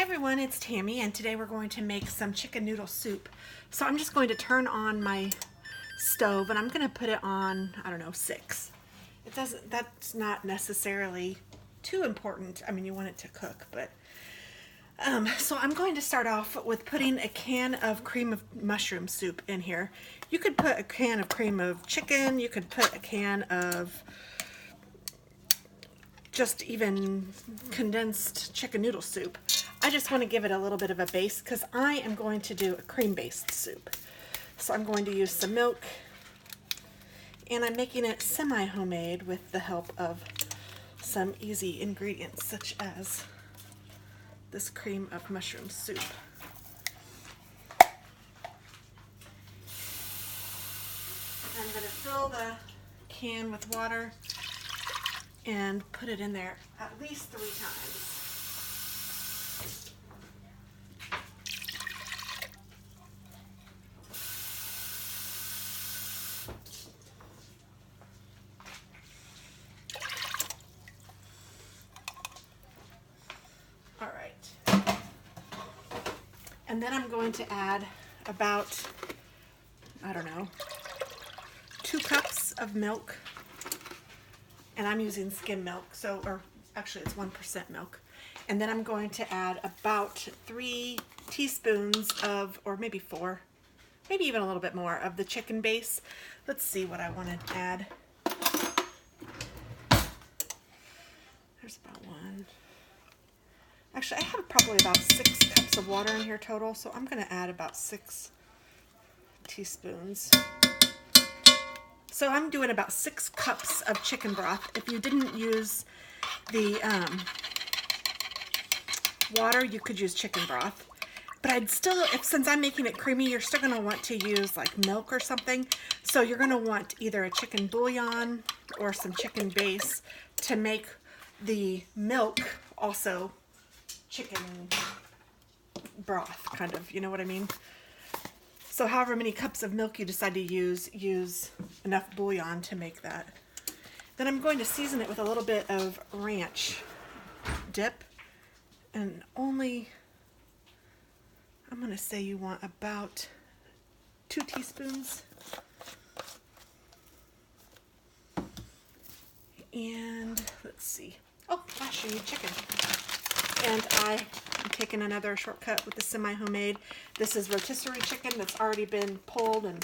everyone, it's Tammy, and today we're going to make some chicken noodle soup. So I'm just going to turn on my stove and I'm going to put it on, I don't know, 6. That's not necessarily too important. I mean, you want it to cook, but so I'm going to start off with putting a can of cream of mushroom soup in here. You could put a can of cream of chicken, you could put a can of just even condensed chicken noodle soup. I just want to give it a little bit of a base because I am going to do a cream-based soup. So I'm going to use some milk, and I'm making it semi-homemade with the help of some easy ingredients such as this cream of mushroom soup. I'm going to fill the can with water and put it in there at least 3 times. All right. And then I'm going to add about, I don't know, 2 cups of milk. And I'm using skim milk, so, or actually it's 1% milk. And then I'm going to add about 3 teaspoons of, or maybe 4, maybe even a little bit more of the chicken base. Let's see what I want to add. There's about 1. Actually, I have probably about 6 cups of water in here total, so I'm going to add about 6 teaspoons. So I'm doing about 6 cups of chicken broth. If you didn't use the water, you could use chicken broth. But I'd still, since I'm making it creamy, you're still gonna want to use like milk or something. So you're gonna want either a chicken bouillon or some chicken base to make the milk also chicken broth, kind of, you know what I mean? So however many cups of milk you decide to use enough bouillon to make that. Then I'm going to season it with a little bit of ranch dip, and only, I'm going to say you want about 2 teaspoons. And let's see. Oh gosh, you need chicken. And I'm taking another shortcut with the semi-homemade. This is rotisserie chicken that's already been pulled and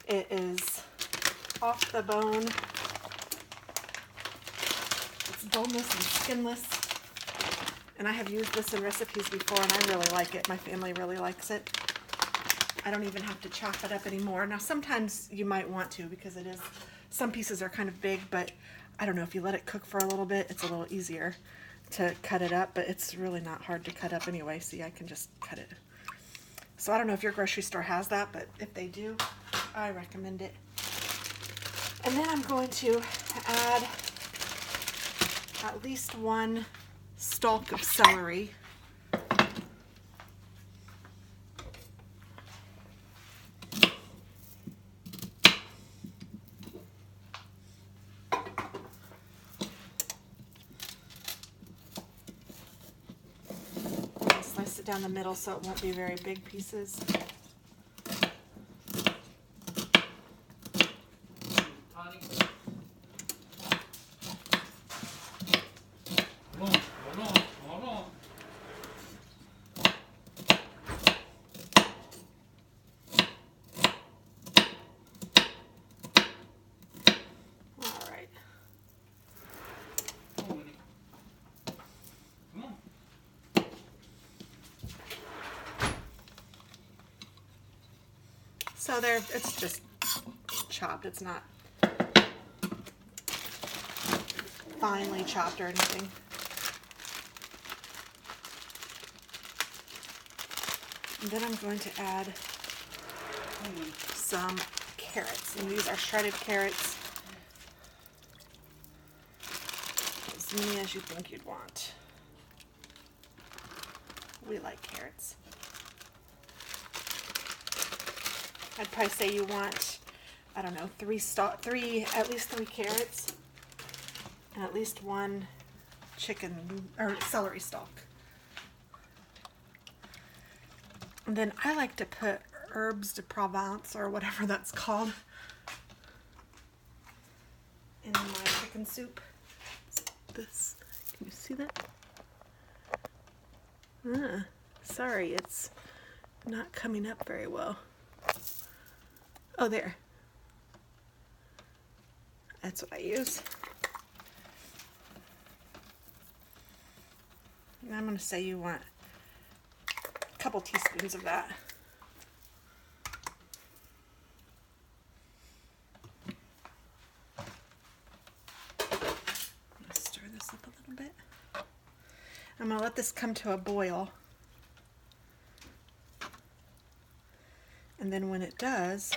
it is off the bone. It's boneless and skinless. And I have used this in recipes before and I really like it. My family really likes it. I don't even have to chop it up anymore. Now sometimes you might want to because it is, some pieces are kind of big, but I don't know, if you let it cook for a little bit, it's a little easier to cut it up, but it's really not hard to cut up anyway. See, I can just cut it. So I don't know if your grocery store has that, but if they do, I recommend it. And then I'm going to add at least 1 stalk of celery. Slice it down the middle so it won't be very big pieces. So there, it's just chopped. It's not finely chopped or anything. And then I'm going to add some carrots. And these are shredded carrots. As many as you think you'd want. We like carrots. I'd probably say you want, I don't know, at least 3 carrots, and at least 1 chicken or celery stalk. And then I like to put herbs de Provence or whatever that's called in my chicken soup. This, can you see that? Sorry, it's not coming up very well. Oh, there. That's what I use. And I'm going to say you want a couple teaspoons of that. Stir this up a little bit. I'm going to let this come to a boil. And then when it does,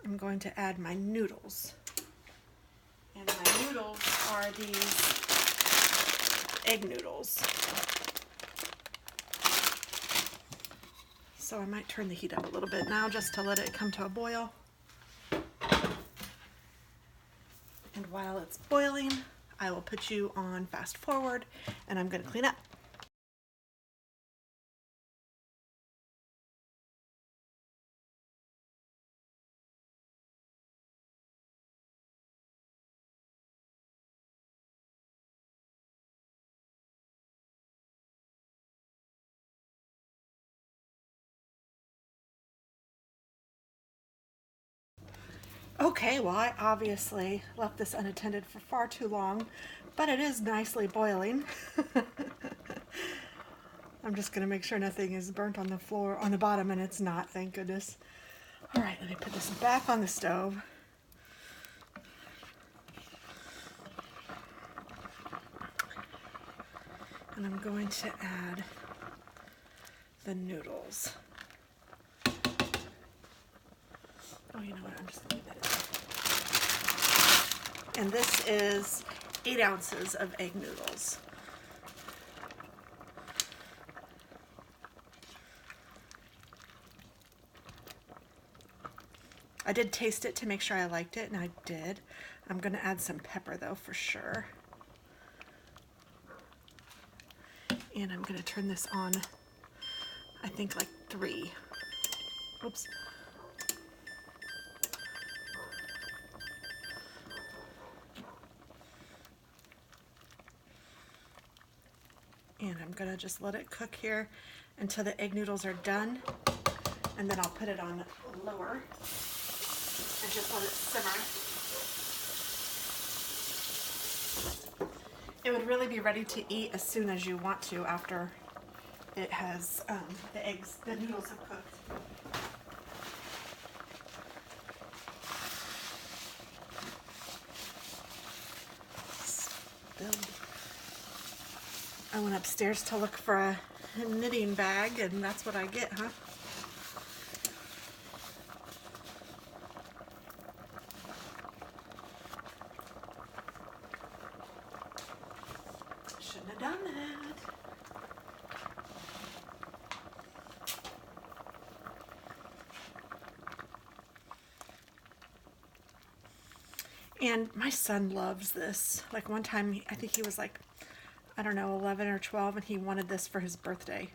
I'm going to add my noodles. And my noodles are these egg noodles. So I might turn the heat up a little bit now just to let it come to a boil. And while it's boiling, I will put you on fast forward and I'm going to clean up. Okay, well, I obviously left this unattended for far too long, but it is nicely boiling. I'm just going to make sure nothing is burnt on the floor, on the bottom, and it's not, thank goodness. All right, let me put this back on the stove. And I'm going to add the noodles. Oh, you know what? I'm just going to leave that in. And this is 8 ounces of egg noodles. I did taste it to make sure I liked it, and I did. I'm going to add some pepper, though, for sure. And I'm going to turn this on, I think, like 3. Oops. And I'm going to just let it cook here until the egg noodles are done. And then I'll put it on lower and just let it simmer. It would really be ready to eat as soon as you want to after it has, the noodles have cooked. Spilled. I went upstairs to look for a knitting bag, and that's what I get, huh? Shouldn't have done that. And my son loves this. Like one time, I think he was like, I don't know, 11 or 12, and he wanted this for his birthday.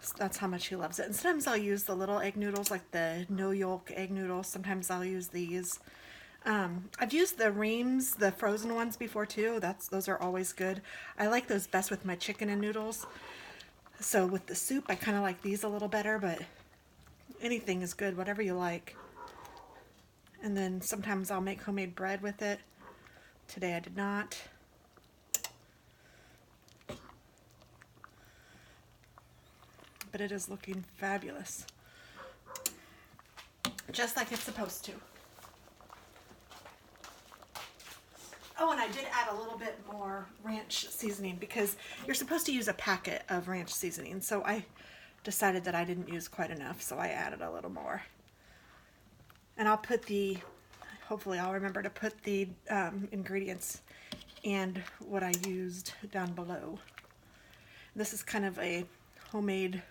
So that's how much he loves it. And sometimes I'll use the little egg noodles, like the no yolk egg noodles. Sometimes I'll use these. I've used the Reams, the frozen ones before too. Those are always good. I like those best with my chicken and noodles. So with the soup, I kind of like these a little better, but anything is good, whatever you like. And then sometimes I'll make homemade bread with it. Today I did not. But it is looking fabulous. Just like it's supposed to. Oh, and I did add a little bit more ranch seasoning because you're supposed to use a packet of ranch seasoning. So I decided that I didn't use quite enough, so I added a little more. And I'll put hopefully I'll remember to put the ingredients and what I used down below. This is kind of a homemade,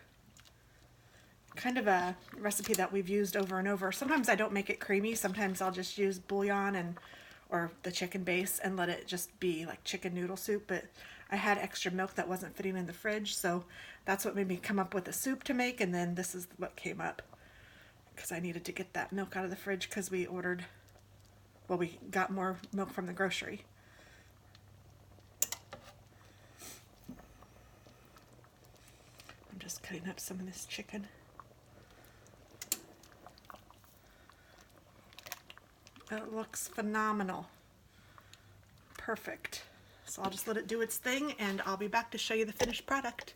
kind of a recipe that we've used over and over. Sometimes I don't make it creamy. Sometimes I'll just use bouillon or the chicken base and let it just be like chicken noodle soup. But I had extra milk that wasn't fitting in the fridge, so that's what made me come up with a soup to make, and then this is what came up. Because I needed to get that milk out of the fridge because we ordered, well, we got more milk from the grocery. I'm just cutting up some of this chicken. It looks phenomenal. Perfect. So I'll just let it do its thing and I'll be back to show you the finished product.